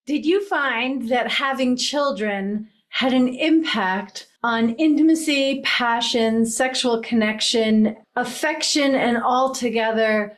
Did you find that having children had an impact on intimacy, passion, sexual connection, affection, and altogether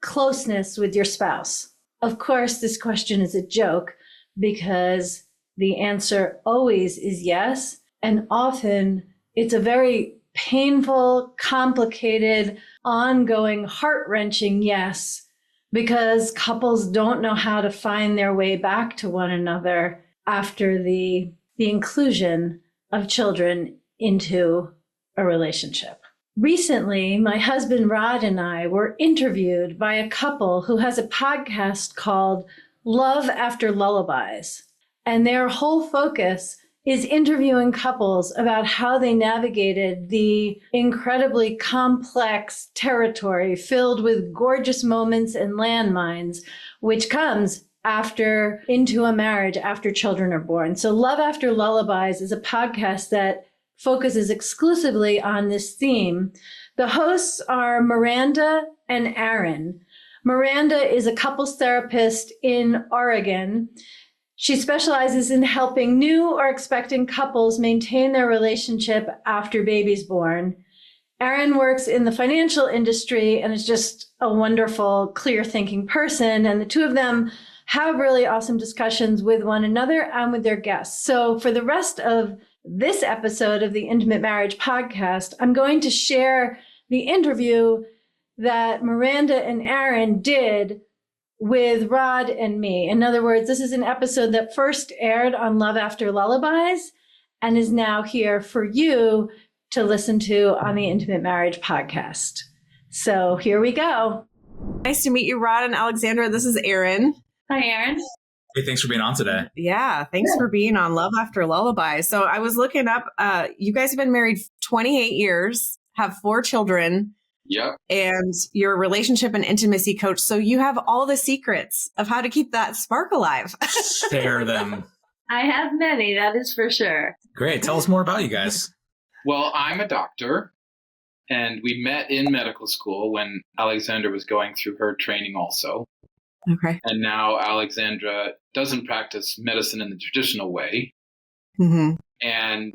closeness with your spouse? Of course, this question is a joke because the answer always is yes. And often it's a very painful, complicated, ongoing, heart-wrenching yes, because couples don't know how to find their way back to one another after the inclusion of children into a relationship. Recently, my husband Rod and I were interviewed by a couple who has a podcast called Love After Lullabies. And their whole focus is interviewing couples about how they navigated the incredibly complex territory filled with gorgeous moments and landmines, which comes into a marriage after children are born. So Love After Lullabies is a podcast that focuses exclusively on this theme. The hosts are Miranda and Aaron. Miranda is a couples therapist in Oregon. She specializes in helping new or expecting couples maintain their relationship after baby's born. Aaron works in the financial industry and is just a wonderful, clear-thinking person. And the two of them have really awesome discussions with one another and with their guests. So for the rest of this episode of the Intimate Marriage Podcast, I'm going to share the interview that Miranda and Aaron did with Rod and me. In other words, this is an episode that first aired on Love After Lullabies and is now here for you to listen to on the Intimate Marriage Podcast. So here we go. Nice to meet you, Rod and Alexandra. This is Aaron. Hi, Aaron. Hey, thanks for being on today. Yeah, thanks for being on Love After Lullabies. So I was looking up, you guys have been married 28 years, have 4 children. Yep. And you're a relationship and intimacy coach. So you have all the secrets of how to keep that spark alive. Share them. I have many, that is for sure. Great. Tell us more about you guys. Well, I'm a doctor, and we met in medical school when Alexandra was going through her training also. Okay. And now Alexandra doesn't practice medicine in the traditional way. Mm-hmm. And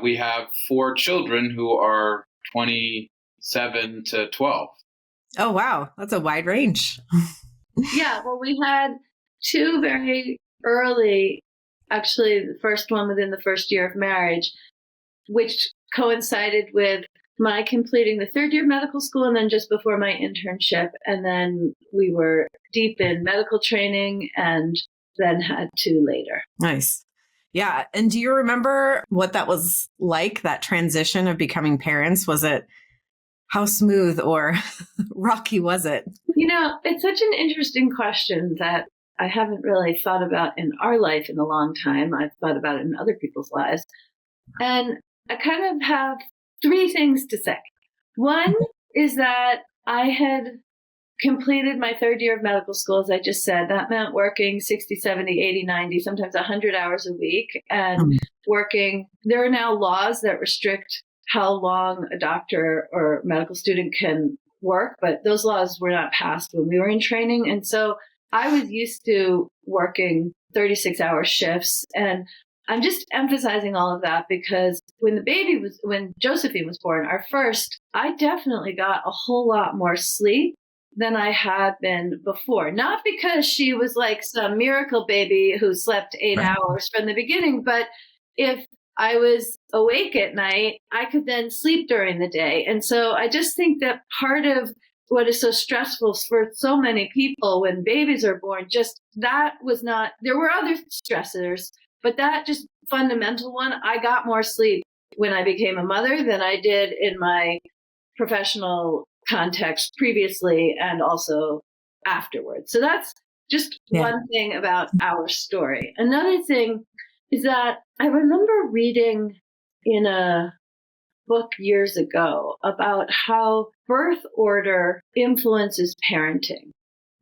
we have 4 children who are 27 to 12. Oh, wow. That's a wide range. Yeah, well, we had 2 very early, actually the first one within the first year of marriage, which coincided with my completing the 3rd year of medical school and then just before my internship. And then we were deep in medical training and then had 2 later. Nice. Yeah. And do you remember what that was like, that transition of becoming parents? Was it, how smooth or rocky was it? You know, it's such an interesting question that I haven't really thought about in our life in a long time. I've thought about it in other people's lives. And I kind of have 3 things to say. One is that I had completed my 3rd year of medical school, as I just said. That meant working 60, 70, 80, 90, sometimes 100 hours a week and working. There are now laws that restrict how long a doctor or medical student can work, but those laws were not passed when we were in training. And so I was used to working 36-hour shifts. And I'm just emphasizing all of that because when Josephine was born, our first, I definitely got a whole lot more sleep than I had been before. Not because she was like some miracle baby who slept 8 hours from the beginning, but if I was awake at night, I could then sleep during the day. And so I just think that part of what is so stressful for so many people when babies are born, just that was not, there were other stressors, but that just fundamental one, I got more sleep when I became a mother than I did in my professional context previously and also afterwards. So that's just one thing about our story. Another thing is that I remember reading in a book years ago about how birth order influences parenting.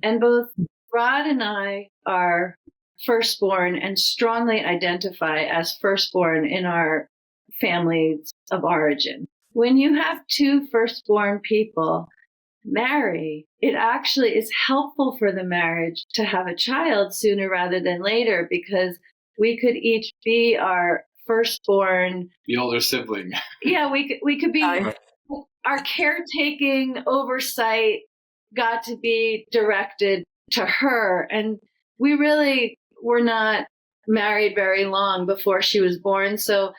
And both Rod and I are firstborn and strongly identify as firstborn in our families of origin. When you have 2 firstborn people, marry, it actually is helpful for the marriage to have a child sooner rather than later, because we could each be our firstborn. The older sibling. Yeah, we could be our caretaking oversight got to be directed to her. And we really were not married very long before she was born. So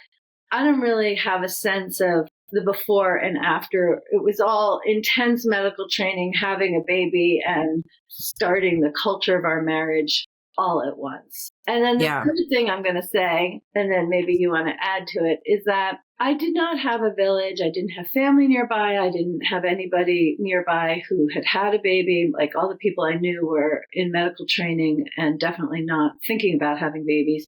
I don't really have a sense of the before and after. It was all intense medical training, having a baby, and starting the culture of our marriage all at once. And then the third thing I'm going to say, and then maybe you want to add to it, is that I did not have a village. I didn't have family nearby. I didn't have anybody nearby who had had a baby. Like, all the people I knew were in medical training and definitely not thinking about having babies.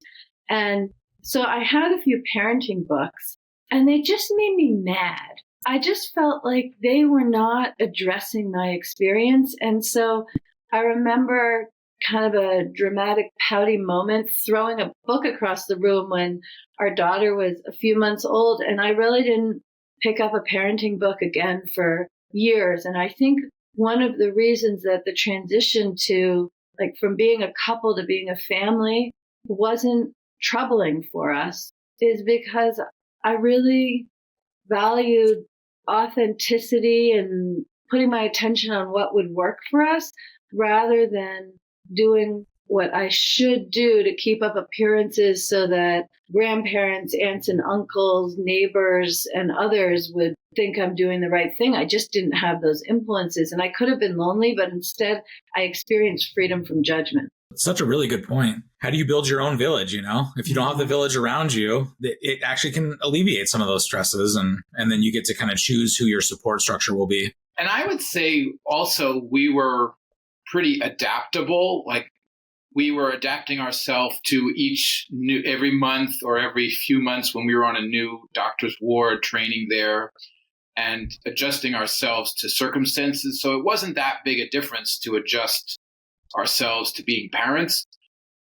And so I had a few parenting books, and they just made me mad. I just felt like they were not addressing my experience. And so I remember kind of a dramatic, pouty moment, throwing a book across the room when our daughter was a few months old. And I really didn't pick up a parenting book again for years. And I think one of the reasons that the transition to, like, from being a couple to being a family wasn't troubling for us is because I really valued authenticity and putting my attention on what would work for us rather than doing what I should do to keep up appearances so that grandparents, aunts and uncles, neighbors, and others would think I'm doing the right thing. I just didn't have those influences, and I could have been lonely, but instead I experienced freedom from judgment. It's such a really good point. How do you build your own village? If you don't have the village around you, it actually can alleviate some of those stresses, and then you get to kind of choose who your support structure will be. And I would say also we were pretty adaptable. Like, we were adapting ourselves to every month or every few months when we were on a new doctor's ward training there, and adjusting ourselves to circumstances. So it wasn't that big a difference to adjust ourselves to being parents.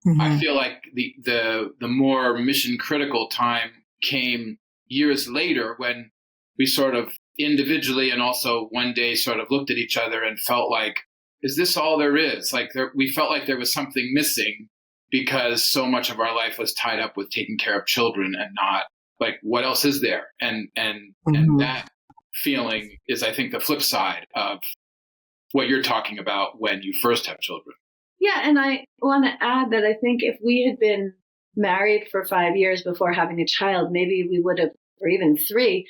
Mm-hmm. I feel like the more mission critical time came years later, when we sort of individually and also one day sort of looked at each other and felt like, is this all there is? Like, we felt like there was something missing because so much of our life was tied up with taking care of children and not, like, what else is there? And that feeling is, I think, the flip side of what you're talking about when you first have children. Yeah, and I want to add that I think if we had been married for 5 years before having a child, maybe we would have, or even 3,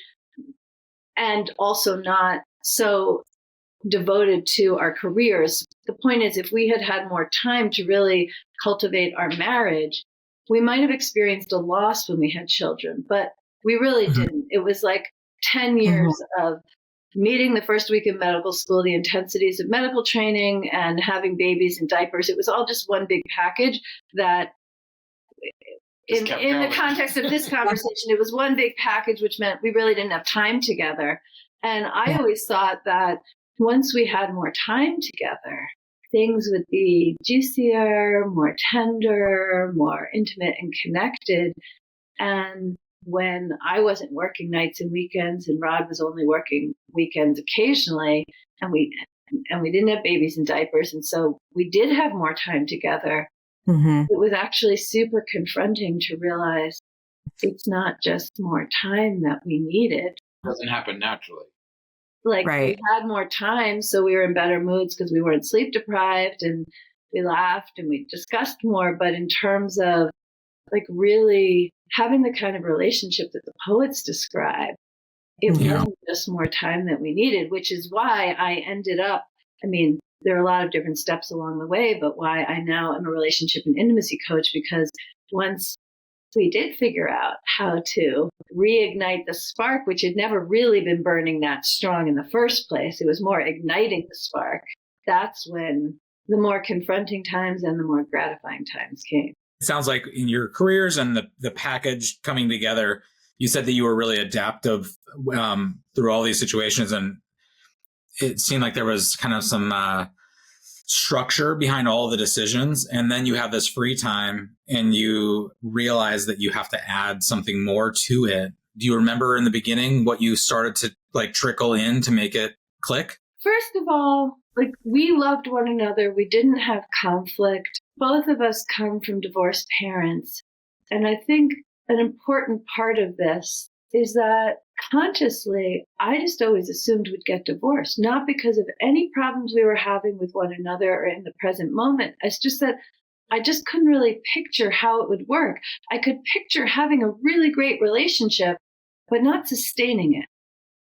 and also not so devoted to our careers. The point is, if we had had more time to really cultivate our marriage, we might have experienced a loss when we had children, but we really didn't. It was like 10 years of meeting the first week of medical school, the intensities of medical training, and having babies in diapers. It was all just one big package that, in the context of this conversation, it was one big package, which meant we really didn't have time together. And I always thought that once we had more time together, things would be juicier, more tender, more intimate and connected. And when I wasn't working nights and weekends, and Rod was only working weekends occasionally, and we didn't have babies in diapers, and so we did have more time together, it was actually super confronting to realize it's not just more time that we needed. It doesn't happen naturally. Like, we had more time, so we were in better moods because we weren't sleep deprived, and we laughed and we discussed more. But in terms of, like, really having the kind of relationship that the poets describe, it wasn't just more time that we needed, which is why I ended up, I mean, there are a lot of different steps along the way, but why I now am a relationship and intimacy coach, because once we did figure out how to reignite the spark, which had never really been burning that strong in the first place. It was more igniting the spark. That's when the more confronting times and the more gratifying times came. It sounds like in your careers and the package coming together, you said that you were really adaptive through all these situations. And it seemed like there was kind of some structure behind all the decisions. And then you have this free time and you realize that you have to add something more to it. Do you remember in the beginning what you started to, like, trickle in to make it click? first of all, like, we loved one another. We didn't have conflict. Both of us come from divorced parents. And I think an important part of this is that consciously, I just always assumed we'd get divorced, not because of any problems we were having with one another or in the present moment. It's just that I just couldn't really picture how it would work. I could picture having a really great relationship, but not sustaining it.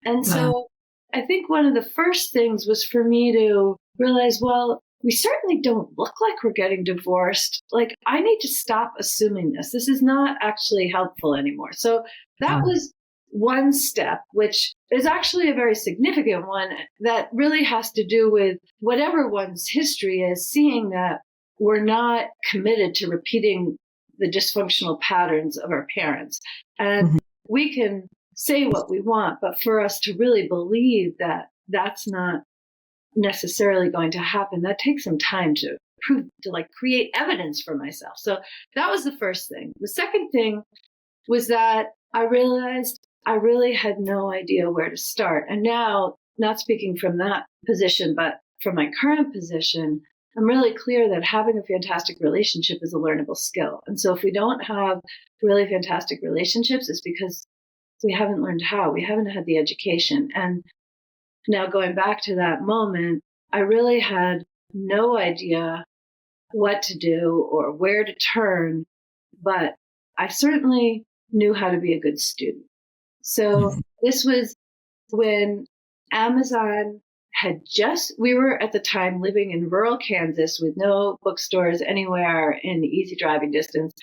And so I think one of the first things was for me to realize, well, we certainly don't look like we're getting divorced. Like, I need to stop assuming this. This is not actually helpful anymore. So that was one step, which is actually a very significant one that really has to do with whatever one's history is, seeing that we're not committed to repeating the dysfunctional patterns of our parents. And we can say what we want, but for us to really believe that that's not necessarily going to happen, that takes some time to prove, to like create evidence for myself. So that was the first thing. The second thing was that I realized I really had no idea where to start. And now, not speaking from that position, but from my current position, I'm really clear that having a fantastic relationship is a learnable skill. And so if we don't have really fantastic relationships, it's because we haven't learned how. We haven't had the education. And now going back to that moment, I really had no idea what to do or where to turn, but I certainly knew how to be a good student. So this was when Amazon we were at the time living in rural Kansas with no bookstores anywhere in easy driving distance.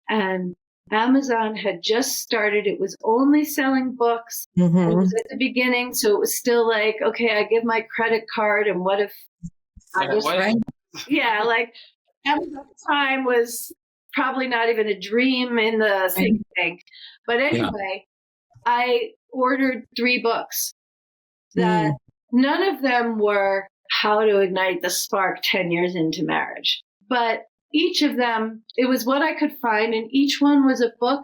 And Amazon had just started. It was only selling books. It was at the beginning. So it was still like, okay, I give my credit card. And what if I just, yeah, like Amazon time was probably not even a dream in the think tank. But anyway, I ordered 3 books that none of them were how to ignite the spark 10 years into marriage. But each of them, it was what I could find. And each one was a book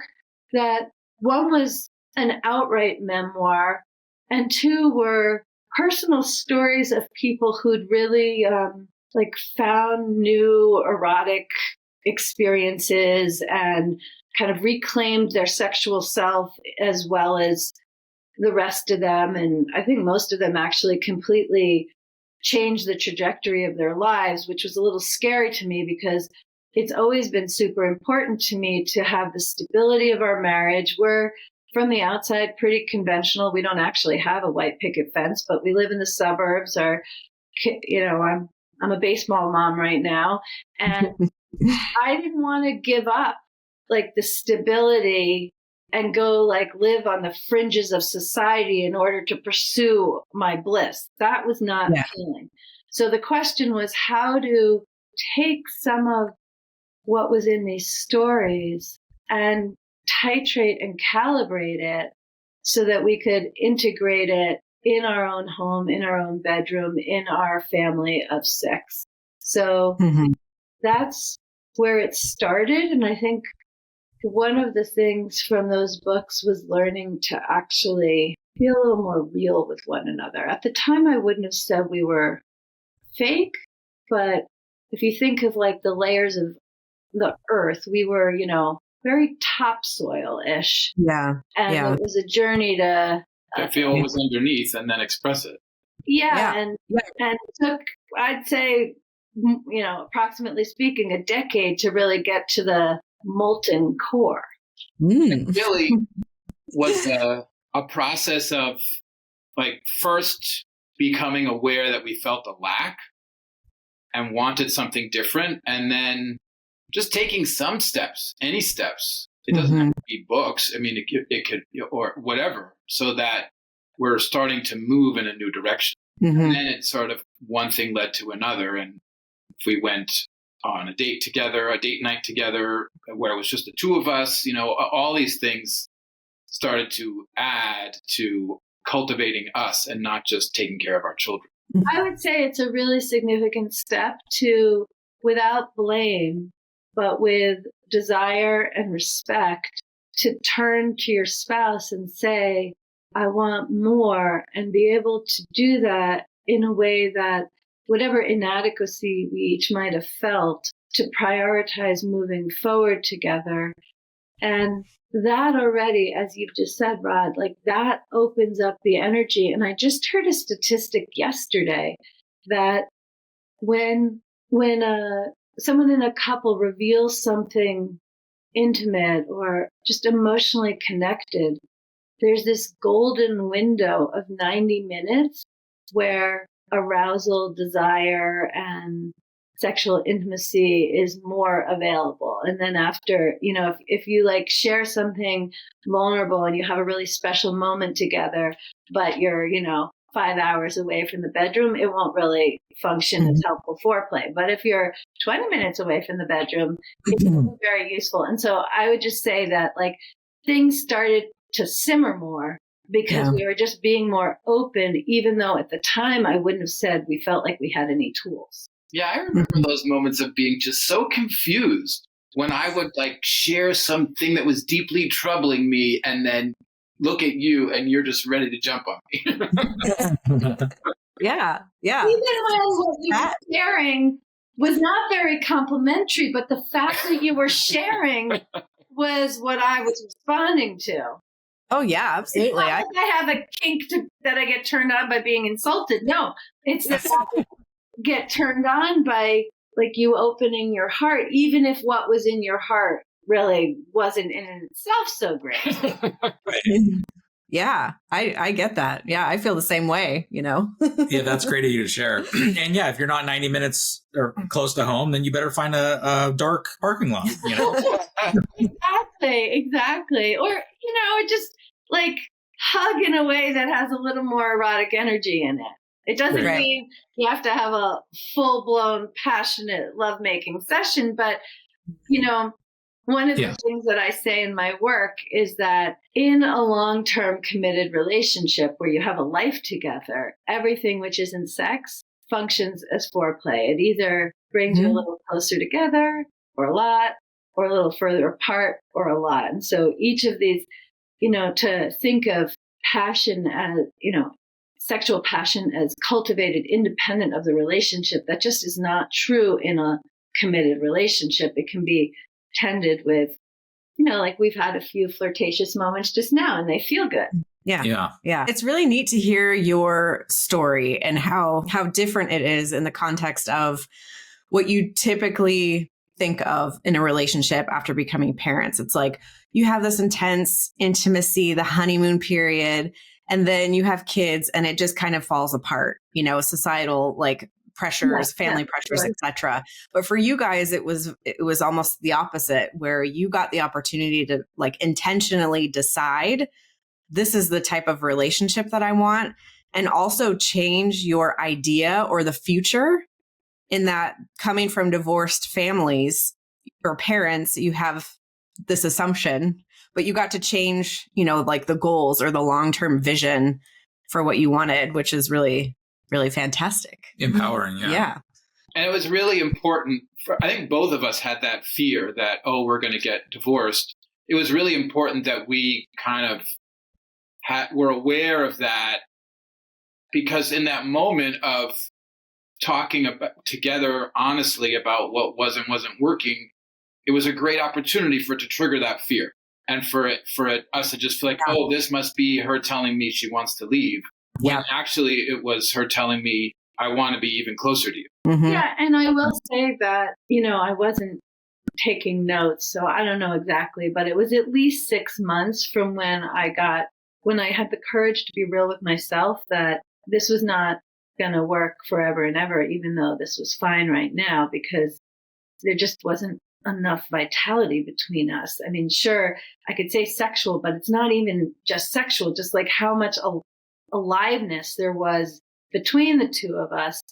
that one was an outright memoir and 2 were personal stories of people who'd really like found new erotic experiences and kind of reclaimed their sexual self as well as the rest of them. And I think most of them actually completely changed the trajectory of their lives, which was a little scary to me because it's always been super important to me to have the stability of our marriage. We're from the outside pretty conventional. We don't actually have a white picket fence, but we live in the suburbs. I'm a baseball mom right now, and I didn't want to give up like the stability and go like live on the fringes of society in order to pursue my bliss. That was not appealing. So the question was how to take some of what was in these stories and titrate and calibrate it so that we could integrate it in our own home, in our own bedroom, in our family of 6. So that's where it started. And I think one of the things from those books was learning to actually be a little more real with one another. At the time, I wouldn't have said we were fake, but if you think of like the layers of the earth, we were, very topsoil-ish. Yeah. And it was a journey to feel what was underneath and then express it. And it took, I'd say, approximately speaking, a decade to really get to the molten core. It really was a process of like first becoming aware that we felt a lack and wanted something different, and then just taking some steps, any steps. It doesn't have to be books. I mean, it could, or whatever, so that we're starting to move in a new direction. And then it sort of one thing led to another. And if we went on a date night together, where it was just the 2 of us, all these things started to add to cultivating us and not just taking care of our children. I would say it's a really significant step to, without blame, but with desire and respect, to turn to your spouse and say, I want more, and be able to do that in a way that whatever inadequacy we each might have felt, to prioritize moving forward together. And that already, as you've just said, Rod, like that opens up the energy. And I just heard a statistic yesterday that when someone in a couple reveals something intimate or just emotionally connected, there's this golden window of 90 minutes where arousal, desire, and sexual intimacy is more available. And then after, if you like share something vulnerable and you have a really special moment together, but you're, 5 hours away from the bedroom, it won't really function as helpful foreplay. But if you're 20 minutes away from the bedroom, it's very useful. And so I would just say that like things started to simmer more because we were just being more open, even though at the time I wouldn't have said we felt like we had any tools. Yeah, I remember those moments of being just so confused when I would like share something that was deeply troubling me and then look at you and you're just ready to jump on me. Yeah. Even when what you were sharing was not very complimentary, but the fact that you were sharing was what I was responding to. Oh, yeah, absolutely. It's not like I have a kink that I get turned on by being insulted. No, it's that I get turned on by like you opening your heart, even if what was in your heart really wasn't in itself so great. Yeah, I get that. Yeah, I feel the same way, Yeah, that's great of you to share. And yeah, if you're not 90 minutes or close to home, then you better find a dark parking lot, Exactly. Or, just like hug in a way that has a little more erotic energy in it. It doesn't mean you have to have a full-blown, passionate lovemaking session, but, one of the things that I say in my work is that in a long-term committed relationship where you have a life together, everything which isn't sex functions as foreplay. It either brings you a little closer together or a lot, or a little further apart or a lot. And so each of these, to think of passion as, sexual passion as cultivated independent of the relationship, that just is not true in a committed relationship. It can be tended with, like we've had a few flirtatious moments just now and they feel good. Yeah. It's really neat to hear your story and how different it is in the context of what you typically think of in a relationship after becoming parents. It's like you have this intense intimacy, the honeymoon period, and then you have kids and it just kind of falls apart, societal like pressures, family pressures, etc. But for you guys, it was almost the opposite, where you got the opportunity to like intentionally decide this is the type of relationship that I want, and also change your idea or the future. In that, coming from divorced families or parents, you have this assumption, but you got to change, like the goals or the long-term vision for what you wanted, which is really, really fantastic. Empowering. Yeah. And it was really important I think both of us had that fear that, we're going to get divorced. It was really important that we kind of were aware of that, because in that moment of talking together honestly about what wasn't working, it was a great opportunity for it to trigger that fear, and for us to just feel like, this must be her telling me she wants to leave, when actually it was her telling me, I want to be even closer to you. Mm-hmm. Yeah, and I will say that, I wasn't taking notes, so I don't know exactly, but it was at least 6 months from when I had the courage to be real with myself that this was not going to work forever and ever, even though this was fine right now, because there just wasn't enough vitality between us. I mean, sure, I could say sexual, but it's not even just sexual, just like how much aliveness there was between the two of us.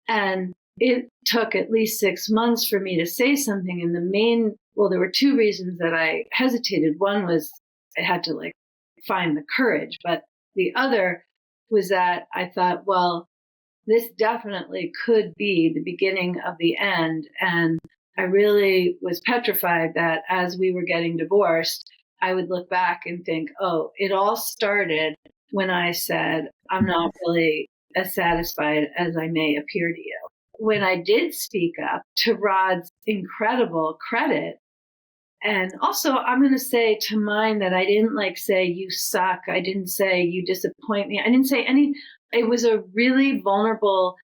And it took at least 6 months for me to say something. And there were two reasons that I hesitated. One was I had to find the courage, but the other was that I thought, this definitely could be the beginning of the end. And I really was petrified that as we were getting divorced, I would look back and think, it all started when I said, I'm not really as satisfied as I may appear to you. When I did speak up, to Rod's incredible credit, and also I'm going to say to mine that I didn't say you suck. I didn't say you disappoint me. I didn't say any. It was a really vulnerable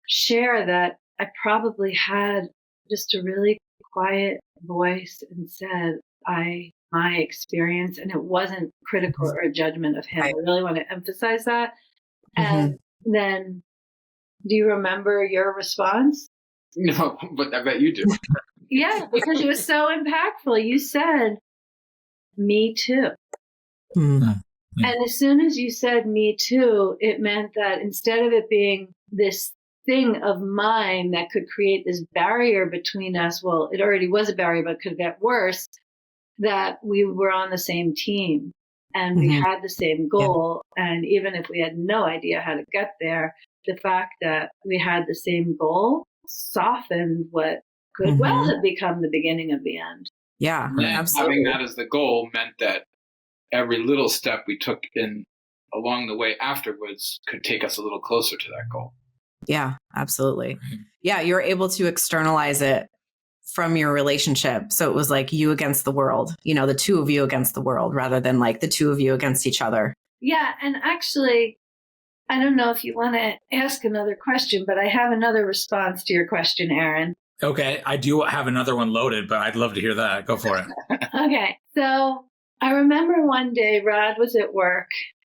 share that I probably had just a really quiet voice and said my experience, and it wasn't critical or a judgment of him. I really want to emphasize that. And then, do you remember your response? No, but I bet you do. Yeah, because it was so impactful. You said, "Me too." Mm. And as soon as you said "me too," it meant that instead of it being this thing of mine that could create this barrier between us, well, it already was a barrier, but could get worse, that we were on the same team and we had the same goal. Yeah. And even if we had no idea how to get there, the fact that we had the same goal softened what could well have become the beginning of the end. Yeah, absolutely. Having that as the goal meant that every little step we took in along the way afterwards could take us a little closer to that goal. Yeah, absolutely. Yeah, you were able to externalize it from your relationship. So it was like you against the world, the two of you against the world, rather than like the two of you against each other. Yeah. And actually, I don't know if you want to ask another question, but I have another response to your question, Aaron. Okay. I do have another one loaded, but I'd love to hear that. Go for it. Okay. So I remember one day Rod was at work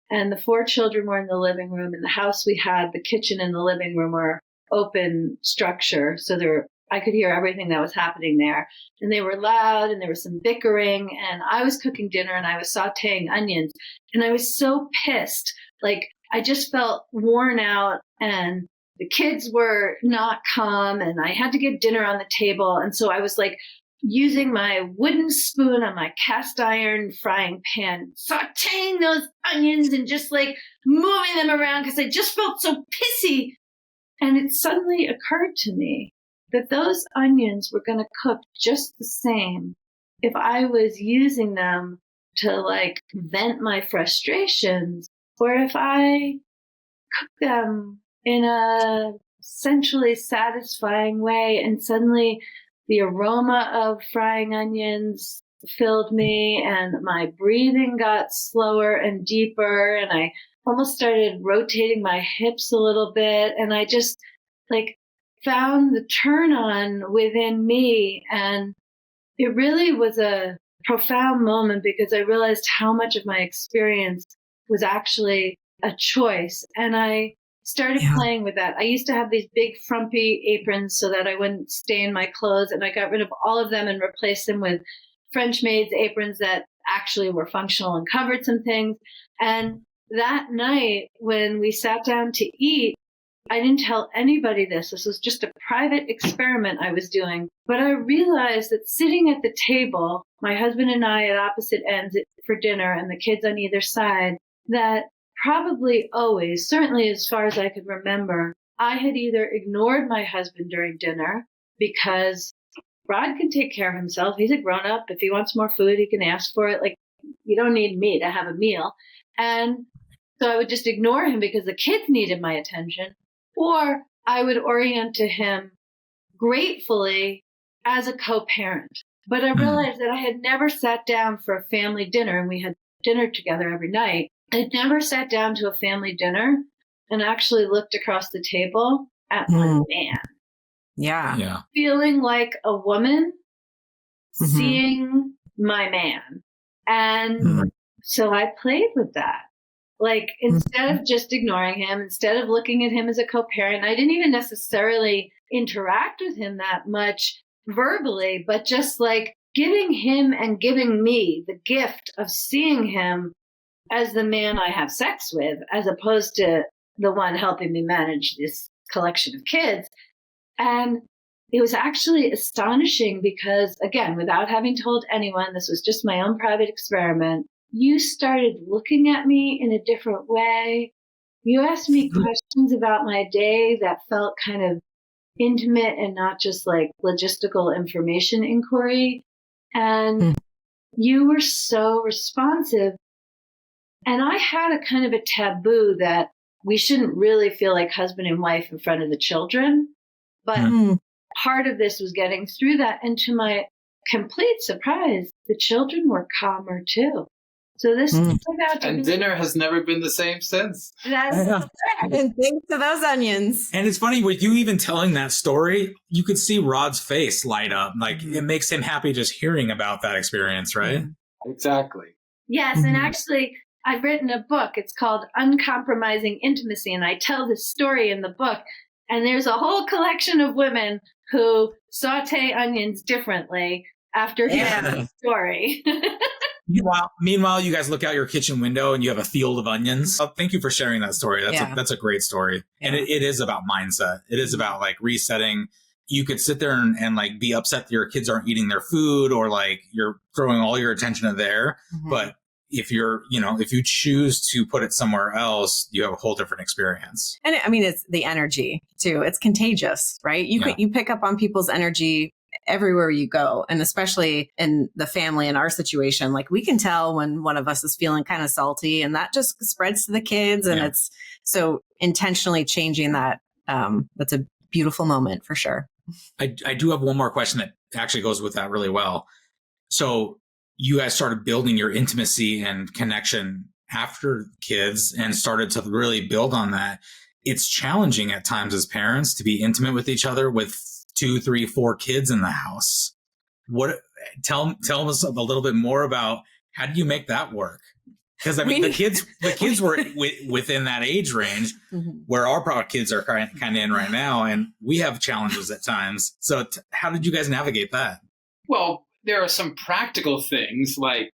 and the 4 children were in the living room. In the house we had, the kitchen and the living room were open structure. So I could hear everything that was happening there. And they were loud and there was some bickering. And I was cooking dinner and I was sauteing onions. And I was so pissed. Like, I just felt worn out and the kids were not calm and I had to get dinner on the table. And so I was like using my wooden spoon on my cast iron frying pan, sauteing those onions and just like moving them around because I just felt so pissy. And it suddenly occurred to me that those onions were going to cook just the same if I was using them to like vent my frustrations, or if I cook them in a sensually satisfying way. And suddenly the aroma of frying onions filled me and my breathing got slower and deeper. And I almost started rotating my hips a little bit. And I just like found the turn on within me. And it really was a profound moment because I realized how much of my experience was actually a choice. And I started playing with that. I used to have these big frumpy aprons so that I wouldn't stain my clothes. And I got rid of all of them and replaced them with French maid's aprons that actually were functional and covered some things. And that night when we sat down to eat, I didn't tell anybody this. This was just a private experiment I was doing. But I realized that sitting at the table, my husband and I at opposite ends for dinner and the kids on either side, that probably always, certainly as far as I could remember, I had either ignored my husband during dinner because Rod can take care of himself. He's a grown up. If he wants more food, he can ask for it. Like, you don't need me to have a meal. And so I would just ignore him because the kids needed my attention. Or I would orient to him gratefully as a co-parent. But I realized that I had never sat down for a family dinner, and we had dinner together every night. I'd never sat down to a family dinner and actually looked across the table at my man. Yeah. Feeling like a woman, seeing my man. And so I played with that. Like, instead of just ignoring him, instead of looking at him as a co-parent, I didn't even necessarily interact with him that much verbally, but just like giving him and giving me the gift of seeing him as the man I have sex with, as opposed to the one helping me manage this collection of kids. And it was actually astonishing because, again, without having told anyone, this was just my own private experiment. You started looking at me in a different way. You asked me questions about my day that felt kind of intimate and not just like logistical information inquiry. And you were so responsive. And I had a kind of a taboo that we shouldn't really feel like husband and wife in front of the children. But part of this was getting through that. And to my complete surprise, the children were calmer too. So this turned out to and be, dinner has never been the same since. that's And thanks to those onions. And it's funny, with you even telling that story, you could see Rod's face light up. Like, it makes him happy just hearing about that experience, right? Exactly. Yes, and actually, I've written a book. It's called Uncompromising Intimacy, and I tell this story in the book. And there's a whole collection of women who saute onions differently after hearing the story. Meanwhile, you guys look out your kitchen window and you have a field of onions. Oh, thank you for sharing that story. That's a great story. Yeah. And it is about mindset. It is about like resetting. You could sit there and like be upset that your kids aren't eating their food, or like you're throwing all your attention to there. But if if you choose to put it somewhere else, you have a whole different experience. And I mean, it's the energy too. It's contagious, right? You pick up on people's energy everywhere you go. And especially in the family, in our situation, like we can tell when one of us is feeling kind of salty, and that just spreads to the kids. And it's so intentionally changing that. That's a beautiful moment for sure. I do have one more question that actually goes with that really well. So you guys started building your intimacy and connection after kids and started to really build on that. It's challenging at times as parents to be intimate with each other with 2, 3, 4 kids in the house. Tell us a little bit more about how do you make that work? Because I mean, the kids were within that age range where our kids are kind of in right now, and we have challenges at times. So how did you guys navigate that? Well, there are some practical things like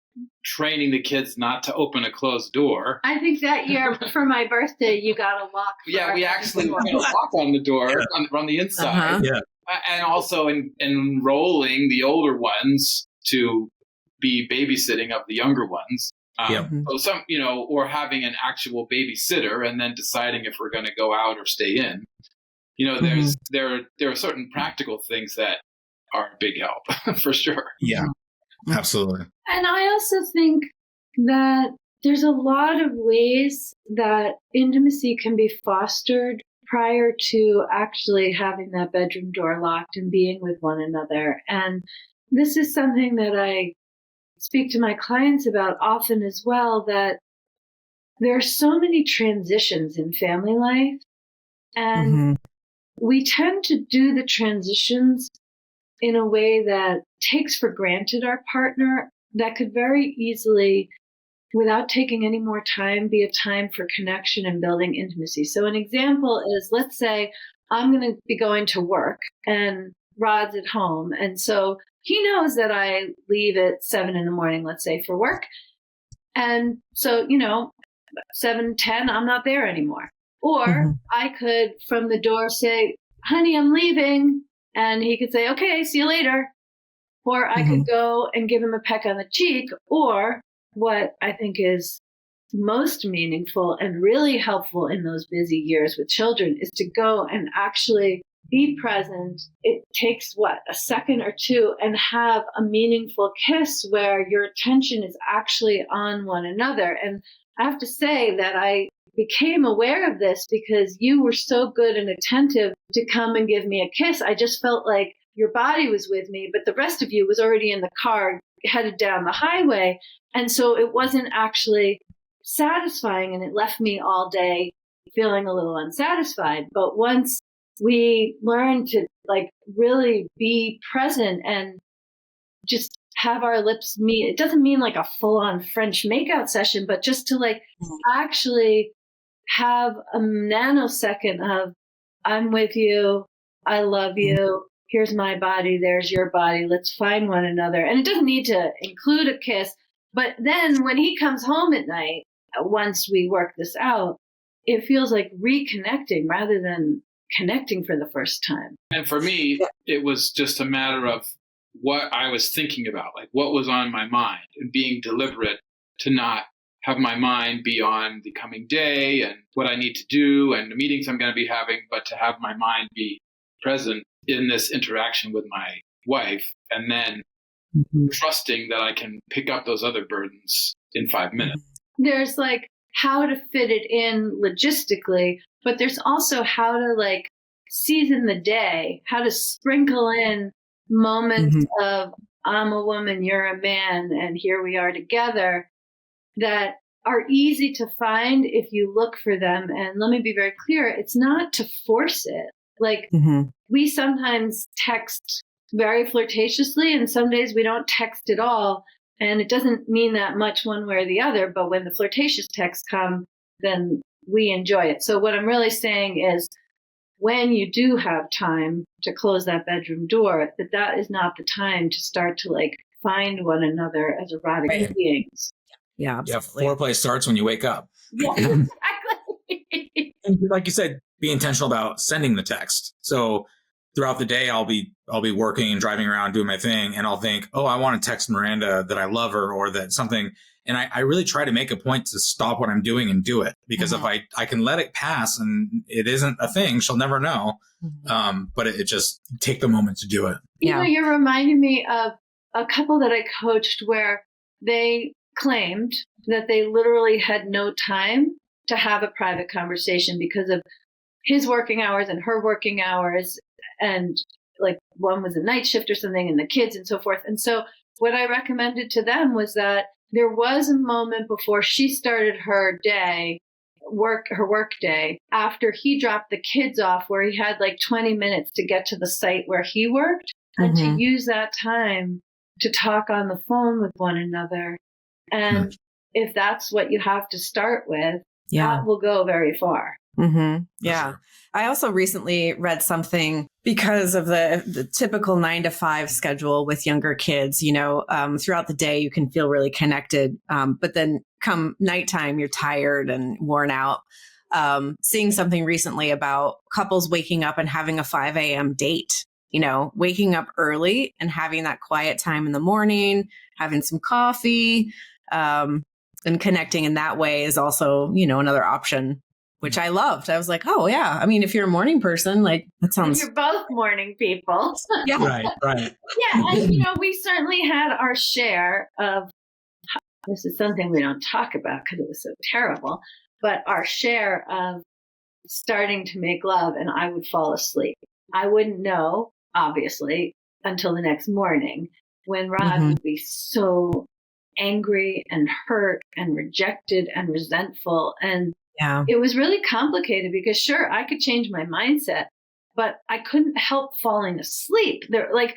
training the kids not to open a closed door. I think that year for my birthday, you got a lock. Yeah, we actually put a lock on the door on the inside. And also enrolling the older ones to be babysitting of the younger ones. So some, or having an actual babysitter and then deciding if we're going to go out or stay in. There are certain practical things that are a big help for sure. Yeah, absolutely. And I also think that there's a lot of ways that intimacy can be fostered prior to actually having that bedroom door locked and being with one another. And this is something that I speak to my clients about often as well, that there are so many transitions in family life, and we tend to do the transitions in a way that takes for granted our partner, that could very easily, without taking any more time, be a time for connection and building intimacy. So an example is, let's say I'm going to be going to work and Rod's at home. And so he knows that I leave at 7 a.m, let's say, for work. And so, 7:10, I'm not there anymore. Or I could from the door say, honey, I'm leaving. And he could say, okay, see you later. Or I could go and give him a peck on the cheek. Or what I think is most meaningful and really helpful in those busy years with children is to go and actually be present. It takes a second or two, and have a meaningful kiss where your attention is actually on one another. And I have to say that I became aware of this because you were so good and attentive to come and give me a kiss. I just felt like your body was with me, but the rest of you was already in the car headed down the highway. And so it wasn't actually satisfying, and it left me all day feeling a little unsatisfied. But once we learned to really be present and just have our lips meet, it doesn't mean like a full-on French makeout session, but just to actually have a nanosecond of, I'm with you, I love you, here's my body, there's your body, let's find one another. And it doesn't need to include a kiss, but then when he comes home at night, once we work this out, it feels like reconnecting rather than connecting for the first time. And for me, it was just a matter of what I was thinking about, like what was on my mind, and being deliberate to not have my mind be on the coming day and what I need to do and the meetings I'm going to be having, but to have my mind be present in this interaction with my wife, and then trusting that I can pick up those other burdens in 5 minutes. There's how to fit it in logistically, but there's also how to like season the day, how to sprinkle in moments of I'm a woman, you're a man, and here we are together that are easy to find if you look for them. And let me be very clear, it's not to force it. Like we sometimes text very flirtatiously and some days we don't text at all. And it doesn't mean that much one way or the other, but when the flirtatious texts come, then we enjoy it. So what I'm really saying is when you do have time to close that bedroom door, that is not the time to start to like find one another as erotic beings. Yeah, absolutely. Yeah, foreplay starts when you wake up. Yeah, exactly. And like you said, be intentional about sending the text. So throughout the day, I'll be working and driving around doing my thing, and I'll think, oh, I want to text Miranda that I love her or that something. And I really try to make a point to stop what I'm doing and do it, because if I can let it pass and it isn't a thing, she'll never know. But it just take the moment to do it. You know, you're reminding me of a couple that I coached where they claimed that they literally had no time to have a private conversation because of his working hours and her working hours. And like one was a night shift or something and the kids and so forth. And so what I recommended to them was that there was a moment before she started her day, her work day, after he dropped the kids off where he had like 20 minutes to get to the site where he worked and to use that time to talk on the phone with one another. And if that's what you have to start with, that will go very far. Yeah. I also recently read something because of the typical 9 to 5 schedule with younger kids, you know, throughout the day, you can feel really connected. But then come nighttime, you're tired and worn out. Seeing something recently about couples waking up and having a 5 a.m. date, you know, waking up early and having that quiet time in the morning, having some coffee, and connecting in that way is also, you know, another option, which I loved. I was like, oh yeah. I mean, if you're a morning person, like that sounds. You're both morning people. Yeah. Right. Yeah. And, you know, we certainly had our share of, this is something we don't talk about because it was so terrible, but our share of starting to make love and I would fall asleep. I wouldn't know, obviously, until the next morning when Rod would be so angry and hurt and rejected and resentful. And it was really complicated because sure, I could change my mindset, but I couldn't help falling asleep. We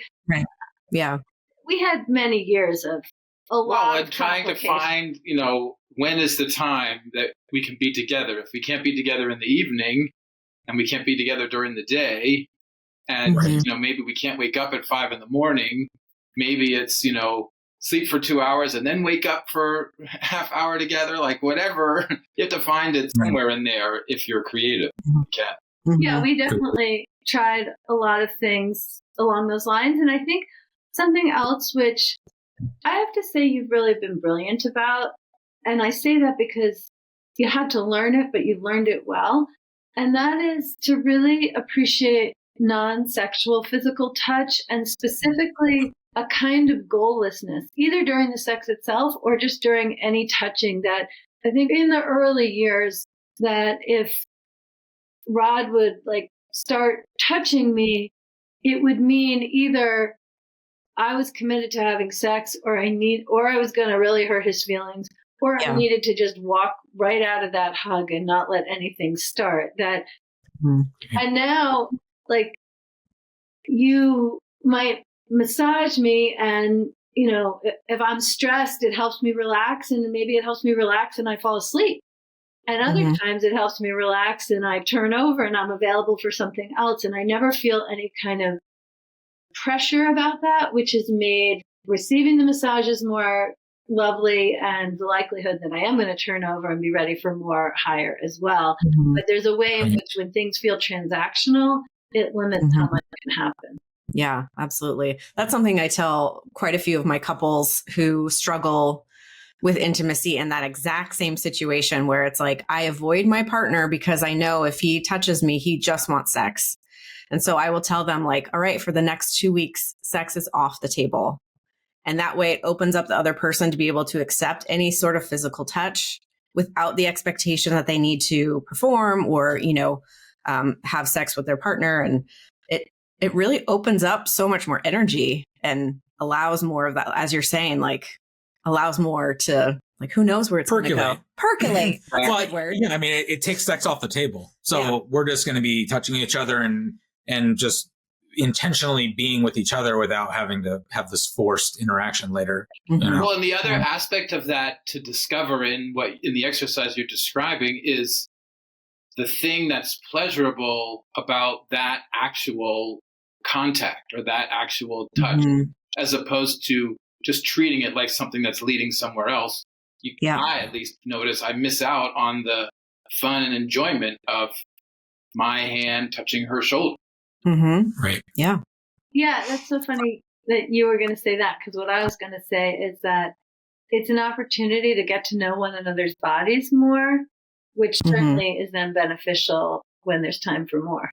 had many years of a lot of trying to find, you know, when is the time that we can be together? If we can't be together in the evening and we can't be together during the day, and you know, maybe we can't wake up at 5 a.m. Maybe it's, you know, sleep for 2 hours and then wake up for a half hour together, like whatever. You have to find it somewhere in there if you're creative. You can. Yeah, we definitely tried a lot of things along those lines. And I think something else, which I have to say you've really been brilliant about, and I say that because you had to learn it, but you learned it well. And that is to really appreciate non-sexual physical touch and specifically a kind of goallessness, either during the sex itself or just during any touching. That I think in the early years that if Rod would like start touching me, it would mean either I was committed to having sex or I was going to really hurt his feelings, or I needed to just walk right out of that hug and not let anything start. That and now like you might massage me and, you know, if I'm stressed, it helps me relax, and maybe it helps me relax and I fall asleep. And other times it helps me relax and I turn over and I'm available for something else. And I never feel any kind of pressure about that, which has made receiving the massages more lovely and the likelihood that I am going to turn over and be ready for more higher as well. But there's a way in which when things feel transactional, it limits how much can happen. Yeah, absolutely. That's something I tell quite a few of my couples who struggle with intimacy in that exact same situation where it's like, I avoid my partner because I know if he touches me, he just wants sex. And so I will tell them like, all right, for the next 2 weeks, sex is off the table. And that way it opens up the other person to be able to accept any sort of physical touch without the expectation that they need to perform or, have sex with their partner. And it really opens up so much more energy and allows more of that, as you're saying, like allows more to, like, who knows where it's going to go. Percolate. Well, yeah, I mean, it takes sex off the table. So we're just going to be touching each other and just intentionally being with each other without having to have this forced interaction later. Well, and the other aspect of that to discover in the exercise you're describing is the thing that's pleasurable about that actual contact or that actual touch, as opposed to just treating it like something that's leading somewhere else. I at least notice I miss out on the fun and enjoyment of my hand touching her shoulder. Right. Yeah. Yeah, that's so funny that you were going to say that, because what I was going to say is that it's an opportunity to get to know one another's bodies more, which certainly is then beneficial when there's time for more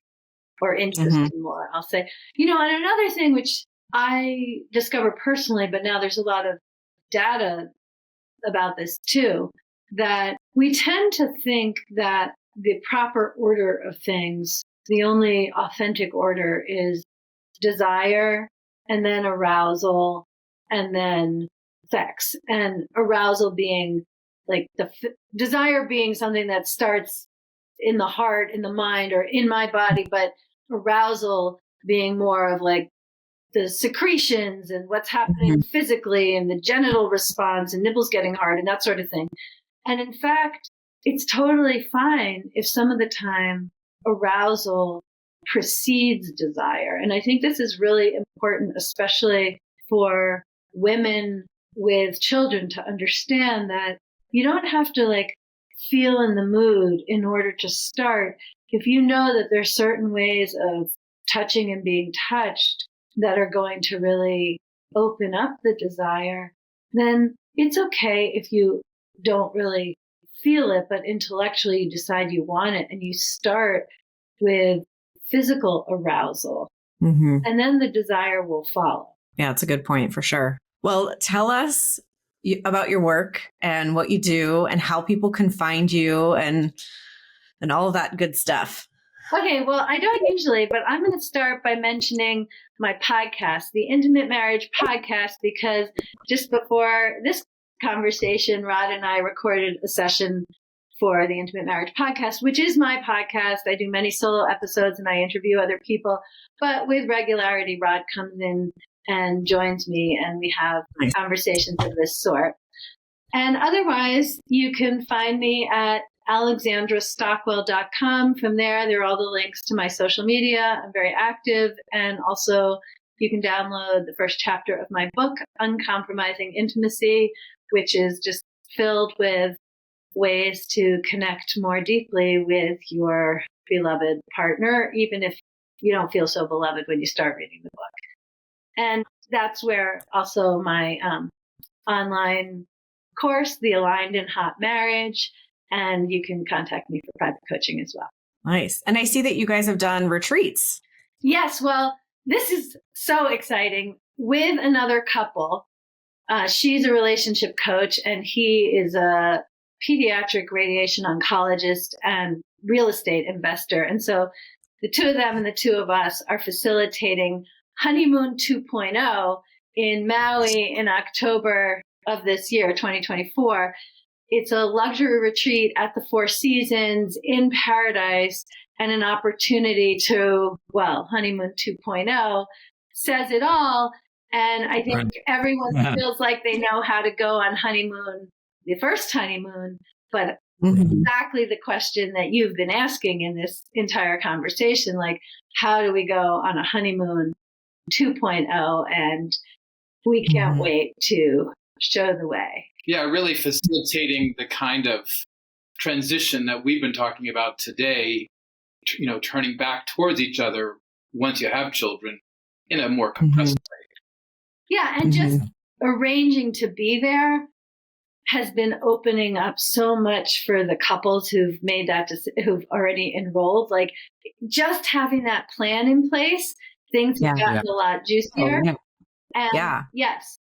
or interest in more. I'll say, and another thing which I discovered personally, but now there's a lot of data about this too, that we tend to think that the proper order of things, the only authentic order is desire and then arousal and then sex, and arousal being like desire being something that starts in the heart, in the mind, or in my body, but arousal being more of like the secretions and what's happening physically and the genital response and nipples getting hard and that sort of thing. And in fact, it's totally fine if some of the time arousal precedes desire. And I think this is really important, especially for women with children, to understand that you don't have to like feel in the mood in order to start. If you know that there's certain ways of touching and being touched that are going to really open up the desire, then it's okay if you don't really feel it, but intellectually you decide you want it, and you start with physical arousal, and then the desire will follow. Yeah, that's a good point for sure. Well, tell us about your work and what you do and how people can find you and all of that good stuff. Okay, well, I don't usually, but I'm going to start by mentioning my podcast, the Intimate Marriage Podcast, because just before this conversation, Rod and I recorded a session for the Intimate Marriage Podcast, which is my podcast. I do many solo episodes and I interview other people, but with regularity, Rod comes in and joins me and we have conversations of this sort. And otherwise, you can find me at alexandrastockwell.com. From there are all the links to my social media. I'm very active. And also you can download the first chapter of my book, Uncompromising Intimacy, which is just filled with ways to connect more deeply with your beloved partner, even if you don't feel so beloved when you start reading the book. And that's where also my online course, The Aligned and Hot Marriage, and you can contact me for private coaching as well. Nice. And I see that you guys have done retreats. Yes. Well, this is so exciting with another couple. She's a relationship coach and he is a pediatric radiation oncologist and real estate investor. And so the two of them and the two of us are facilitating Honeymoon 2.0 in Maui in October of this year, 2024. It's a luxury retreat at the Four Seasons in paradise and an opportunity to, Honeymoon 2.0 says it all. And I think everyone feels like they know how to go on honeymoon, the first honeymoon, but exactly the question that you've been asking in this entire conversation, like, how do we go on a honeymoon 2.0? And we can't wait to show the way. Yeah, really facilitating the kind of transition that we've been talking about today, turning back towards each other once you have children in a more compressed way. Yeah, and just arranging to be there has been opening up so much for the couples who've made that who've already enrolled. Like just having that plan in place, things have gotten a lot juicier. And yes,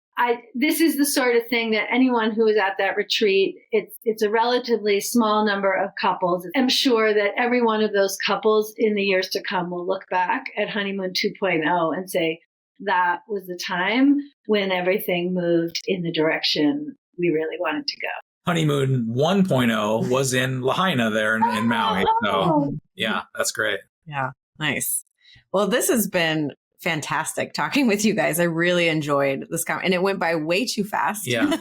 this is the sort of thing that anyone who is at that retreat, it's a relatively small number of couples. I'm sure that every one of those couples in the years to come will look back at Honeymoon 2.0 and say, that was the time when everything moved in the direction we really wanted to go. Honeymoon 1.0 was in Lahaina there in Maui. So yeah, that's great. Yeah, nice. Well, this has been fantastic talking with you guys. I really enjoyed this and it went by way too fast. Yeah.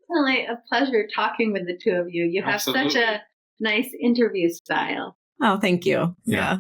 Really a pleasure talking with the two of you. You have Absolutely. such a nice interview style. Oh, thank you. Yeah.